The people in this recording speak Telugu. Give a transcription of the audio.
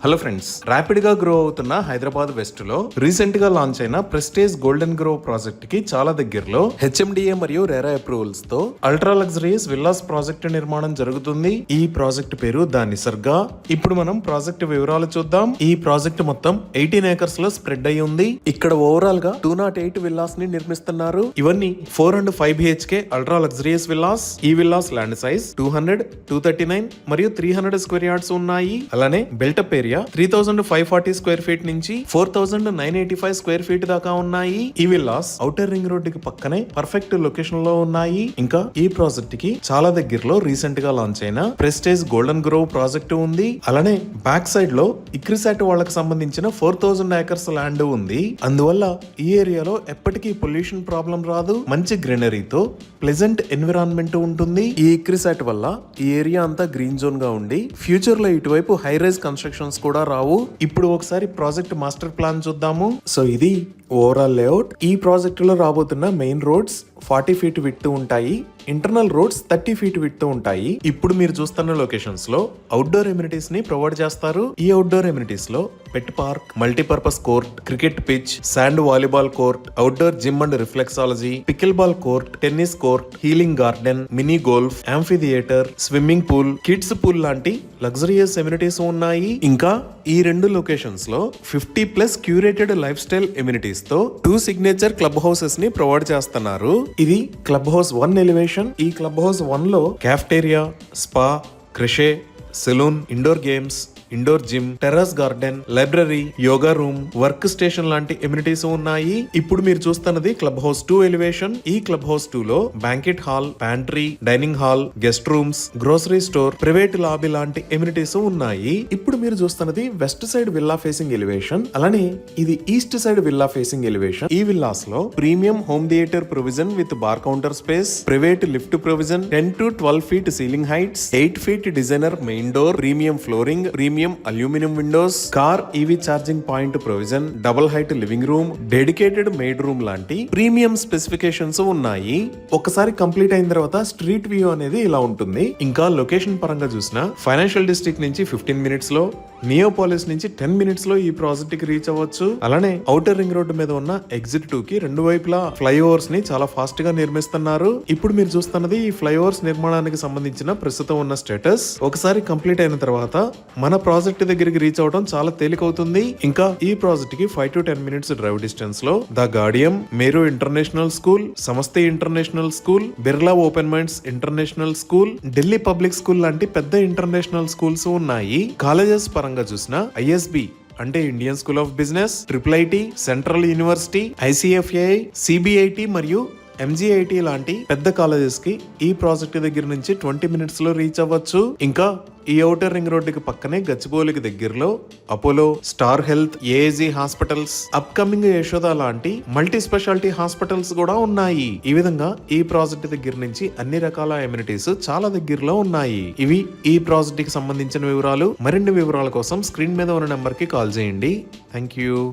హలో ఫ్రెండ్స్, ర్యాపిడ్ గా గ్రో అవుతున్న హైదరాబాద్ వెస్ట్ లో రీసెంట్ గా లాంచ్ అయిన ప్రెస్టేజ్ గోల్డెన్ గ్రో ప్రాజెక్ట్ కి చాలా దగ్గరలో హెచ్ఎండిఏ మరియు రెరా అప్రూవల్స్ తో అల్ట్రా లగ్జరీస్ విల్లాస్ ప్రాజెక్ట్ నిర్మాణం జరుగుతుంది. ఈ ప్రాజెక్ట్ పేరు ద నిసర్గ. ఇప్పుడు మనం ప్రాజెక్ట్ వివరాలు చూద్దాం. ఈ ప్రాజెక్ట్ మొత్తం 18 ఏకర్స్ లో స్ప్రెడ్ అయి ఉంది. ఇక్కడ ఓవరాల్ గా 208 విల్లాస్ ని నిర్మిస్తున్నారు. ఇవన్నీ 4 and 5 BHK ultra luxuries villas. ఈ విల్లాస్ ల్యాండ్ సైజ్ 200, 239 మరియు 300 స్క్వేర్ యార్డ్స్ ఉన్నాయి. అలానే బిల్టప్ ఏరియా 3540 స్క్వేర్ ఫీట్ నుంచి 4985 స్క్వేర్ ఫీట్ దాకా ఉన్నాయి. ఈ విల్లాస్ ఔటర్ రింగ్ రోడ్ కి పక్కనే పర్ఫెక్ట్ లొకేషన్ లో ఉన్నాయి. ఇంకా ఈ ప్రాజెక్ట్ కి చాలా దగ్గరలో రీసెంట్ గా లాంచ్ అయిన ప్రెస్టేజ్ గోల్డెన్ గ్రోవ్ ప్రాజెక్ట్ ఉంది. అలానే బ్యాక్ సైడ్ లో ఇక్రిసాట్ వాళ్ళకి సంబంధించిన 4000 ఏకర్స్ ల్యాండ్ ఉంది. అందువల్ల ఈ ఏరియాలో ఎప్పటికీ పొల్యూషన్ ప్రాబ్లం రాదు. మంచి గ్రీనరీతో ప్లెజెంట్ ఎన్విరాన్మెంట్ ఉంటుంది. ఈ ఇక్రిసాట్ వల్ల ఈ ఏరియా అంతా గ్రీన్ జోన్ గా ఉండి ఫ్యూచర్ లో ఇటువైపు హై రైజ్ కన్స్ట్రక్షన్స్ కూడా రావు. ఇప్పుడు ఒకసారి ప్రాజెక్ట్ మాస్టర్ ప్లాన్ చూద్దాము. సో ఇది ఓవరాల్ లేఅవుట్. ఈ ప్రాజెక్ట్ లో రాబోతున్న మెయిన్ రోడ్స్ 40 ఫీట్ విడ్త్ ఉంటాయి. ఇంటర్నల్ రోడ్స్ 30 ఫీట్ విడ్త్ ఉంటాయి. ఇప్పుడు మీరు చూస్తున్న లొకేషన్స్ లో అవుట్డోర్ ఎమ్యూనిటీస్ ని ప్రొవైడ్ చేస్తారు. ఈ అవుట్డోర్ ఎమ్యూనిటీస్ లో pet park, multipurpose court, cricket pitch, sand volleyball court, outdoor gym and reflexology, pickle ball court, tennis court, healing garden, mini golf, amphitheatre, swimming pool, kids pool లాంటి లగ్జరియస్ ఎమ్యూనిటీస్ ఉన్నాయి. ఇంకా ఈ రెండు లొకేషన్స్ లో 50+ క్యూరేటెడ్ లైఫ్ స్టైల్ ఎమ్యూనిటీస్ తో 2 సిగ్నేచర్ క్లబ్ హౌసెస్ ని ప్రొవైడ్ చేస్తున్నారు. ఇది క్లబ్ హౌస్ 1 ఎలివేషన్. ఈ క్లబ్ హౌస్ 1 లో cafeteria, spa, creche, salon, indoor games, indoor gym, terrace garden, library, yoga room, work station లాంటి ఎమ్యూనిటీస్ ఉన్నాయి. ఇప్పుడు మీరు చూస్తున్నది క్లబ్ హౌస్ 2 ఎలివేషన్. ఈ క్లబ్ హౌస్ 2 లో banquet hall, pantry, dining hall, guest rooms, grocery store, private lobby లాంటి ఎమ్యూనిటీస్ ఉన్నాయి. ఇప్పుడు మీరు చూస్తున్నది west side villa facing elevation. అలానే ఇది east side villa facing elevation. ఈ విల్లాస్ లో premium home theatre provision with bar counter space, private lift provision, 10 to 12 feet ceiling heights, 8 feet designer main door, premium flooring, premium aluminium windows, car EV charging point provision, double height living room, dedicated maid room లాంటి ప్రీమియం స్పెసిఫికేషన్స్ ఉన్నాయి. ఒకసారి కంప్లీట్ అయిన తర్వాత స్ట్రీట్ వ్యూ అనేది ఇలా ఉంటుంది. ఇంకా లొకేషన్ పరంగా చూసిన ఫైనాన్షియల్ డిస్ట్రిక్ట్ నుంచి 15 మినిట్స్ లో, నియోపాలిస్ నుంచి 10 మినిట్స్ లో ఈ ప్రాజెక్ట్ కి రీచ్ అవ్వచ్చు. అలానే ఔటర్ రింగ్ రోడ్డు మీద ఉన్న ఎగ్జిట్ 2 కి రెండు వైపులా ఫ్లైఓవర్స్ ని చాలా ఫాస్ట్ గా నిర్మిస్తున్నారు. ఇప్పుడు మీరు చూస్తున్నది ఈ ఫ్లైఓవర్స్ నిర్మాణానికి సంబంధించిన ప్రస్తుతం ఉన్న స్టేటస్. ఒకసారి కంప్లీట్ అయిన తర్వాత మన ప్రాజెక్ట్ దగ్గరికి రీచ్ అవడం చాలా తేలికవుతుంది. ఇంకా ఈ ప్రాజెక్ట్ కి 5 to 10 మినిట్స్ డ్రైవ్ డిస్టెన్స్ లో the Gaudium, Meru international school, Samasti international school, Birla open minds international school, Delhi public school లాంటి పెద్ద ఇంటర్నేషనల్ స్కూల్స్ ఉన్నాయి. కాలేజెస్ పరంగా చూసిన ఐఎస్బి అంటే Indian school of business, IIIT, central university, ICFAI, CBIT మరియు MGIT లాంటి పెద్ద కాలేజెస్ కి ఈ ప్రాజెక్ట్ దగ్గర నుంచి 20 మినిట్స్ లో రీచ్ అవ్వచ్చు. ఇంకా ఈ ఔటర్ రింగ్ రోడ్డుకి పక్కనే గచ్చిబౌలికి దగ్గరలో Apollo, star health, AAG hospitals, upcoming Yashoda లాంటి మల్టీ స్పెషాలిటీ హాస్పిటల్స్ కూడా ఉన్నాయి. ఈ విధంగా ఈ ప్రాజెక్ట్ దగ్గర నుంచి అన్ని రకాల ఎమ్యూనిటీస్ చాలా దగ్గరలో ఉన్నాయి. ఇవి ఈ ప్రాజెక్ట్ కి సంబంధించిన వివరాలు. మరిన్ని వివరాల కోసం స్క్రీన్ మీద ఉన్న నెంబర్ కి కాల్ చేయండి. Thank you.